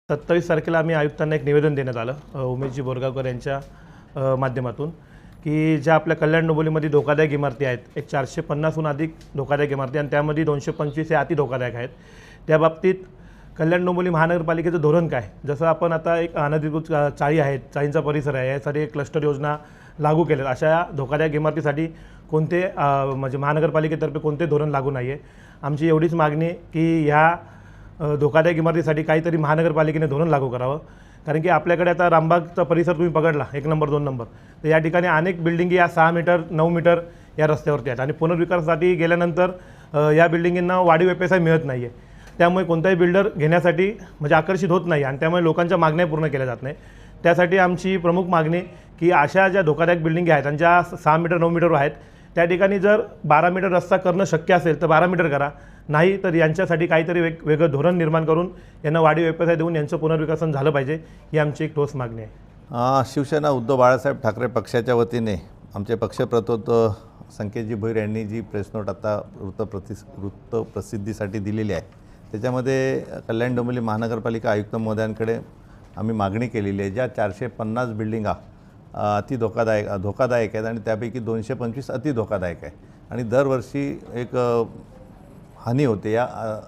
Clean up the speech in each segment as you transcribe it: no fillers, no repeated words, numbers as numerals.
27 तारखेला आम्ही आयुक्तांना एक निवेदन देण्यात आलं उमेशजी बोरगावकर यांच्या माध्यमातून की ज्या आपल्या कल्याण डोंबिवलीमध्ये धोकादायक इमारती आहेत, एक 450हून अधिक धोकादायक इमारती आणि त्यामध्ये 225 हे अति धोकादायक आहेत। त्या बाबतीत कल्याण डोंबिवली महानगरपालिकेचं धोरण काय, जसं आपण आता एक अनधिकृत चाळी आहेत, चाळींचा परिसर आहे, यासाठी एक क्लस्टर योजना लागू केलेत। अशा धोकादायक इमारतीसाठी कोणते म्हणजे महानगरपालिकेतर्फे कोणते धोरण लागू नाही आहे। आमची एवढीच मागणी आहे की ह्या धोकादायक इमारतीसाठी काहीतरी महानगरपालिकेने धोरण लागू करावं। कारण की आपल्याकडे आता रामबागचा परिसर तुम्ही पकडला 1 नंबर 2 नंबर, तर या ठिकाणी अनेक बिल्डिंगी या 6 मीटर 9 मीटर या रस्त्यावरती आहेत आणि पुनर्विकासासाठी गेल्यानंतर या बिल्डिंगींना वाढीव व्यवसाय मिळत नाही आहे। त्यामुळे कोणताही बिल्डर घेण्यासाठी म्हणजे आकर्षित होत नाही आणि त्यामुळे लोकांच्या मागण्या पूर्ण केल्या जात नाही। त्यासाठी आमची प्रमुख मागणी की अशा ज्या धोकादायक बिल्डिंगी आहेत आणि ज्या 6 मीटर 9 मीटरवर आहेत त्या ठिकाणी जर 12 मीटर रस्ता करणं शक्य असेल तर 12 मीटर करा, नाही तर यांच्यासाठी काहीतरी वेगळं धोरण निर्माण करून यांना वाढीव व्यवसाय देऊन यांचं पुनर्विकसन झालं पाहिजे, ही आमची एक ठोस मागणी आहे। शिवसेना उद्धव बाळासाहेब ठाकरे पक्षाच्या वतीने आमचे पक्षप्रतोद संकेतजी भोईर यांनी जी प्रेस नोट आता वृत्त प्रसिद्धीसाठी दिलेली आहे, त्याच्यामध्ये कल्याण डोंबिवली महानगरपालिका आयुक्त महोदयांकडे आम्ही मागणी केलेली आहे। ज्या 450 बिल्डिंगा धोकादायक आहेत आणि त्यापैकी 225 अति धोकादायक आहे आणि दरवर्षी एक हानी होते या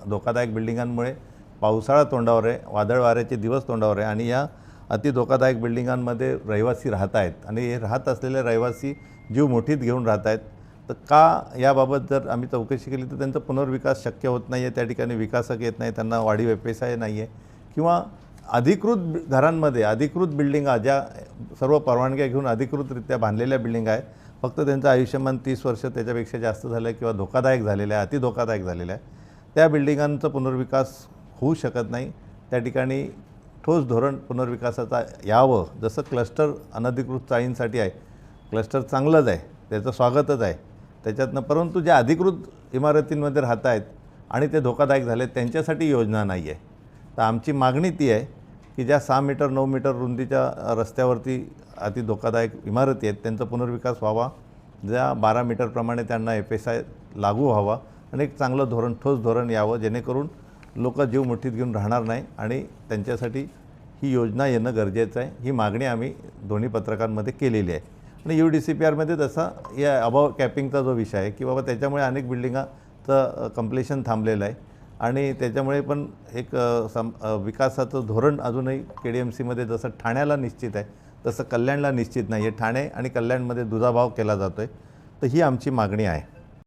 धोकादायक बिल्डिंगांमुळे। पावसाळा तोंडावर आहे, वादळ वाऱ्याचे दिवस तोंडावर आहे आणि या अति धोकादायक बिल्डिंगांमध्ये रहिवासी राहत आहेत आणि हे राहत असलेले रहिवासी जीव मुठीत घेऊन राहत आहेत। तर का याबाबत जर आम्ही चौकशी केली तर त्यांचा पुनर्विकास शक्य होत नाही आहे, त्या ठिकाणी विकासक येत नाही, त्यांना वाढीव व्यवसाय नाही आहे किंवा अधिकृत घरांमध्ये अधिकृत बिल्डिंगा ज्या सर्व परवानग्या घेऊन अधिकृतरित्या बांधलेल्या बिल्डिंगा आहेत, फक्त त्यांचं आयुष्यमान 30 वर्ष त्याच्यापेक्षा जास्त झालं आहे किंवा धोकादायक झालेलं आहे, अति धोकादायक झालेलं आहे, त्या बिल्डिंगांचा पुनर्विकास होऊ शकत नाही। त्या ठिकाणी ठोस धोरण पुनर्विकासाचा यावं। जसं क्लस्टर अनधिकृत चाळींसाठी आहे, क्लस्टर चांगलंच आहे, त्याचं स्वागतच आहे त्याच्यातनं, परंतु ज्या अधिकृत इमारतींमध्ये राहत आहेत आणि ते धोकादायक झाले त्यांच्यासाठी योजना नाही आहे। तर आमची मागणी ती आहे की ज्या 6 मीटर 9 मीटर रुंदीच्या रस्त्यावरती अति धोकादायक इमारती आहेत त्यांचा पुनर्विकास व्हावा, ज्या 12 मीटरप्रमाणे त्यांना FSI लागू व्हावा आणि एक चांगलं धोरण ठोस धोरण यावं, जेणेकरून लोक जीव मुठीत घेऊन राहणार नाही आणि त्यांच्यासाठी ही योजना येणं गरजेचं आहे। ही मागणी आम्ही दोन्ही पत्रकांमध्ये केलेली आहे आणि UDCPRमध्ये तसा या अबाव कॅपिंगचा जो विषय आहे की बाबा त्याच्यामुळे अनेक बिल्डिंगाचं कंप्लिशन थांबलेलं आहे आणि त्याच्यामुळे पण एक विकासाचं धोरण अजूनही KDMCमध्ये जसं ठाण्याला निश्चित आहे तसं कल्याणला निश्चित नाही आहे। ठाणे आणि कल्याणमध्ये दुजाभाव केला जातो आहे, तर ही आमची मागणी आहे।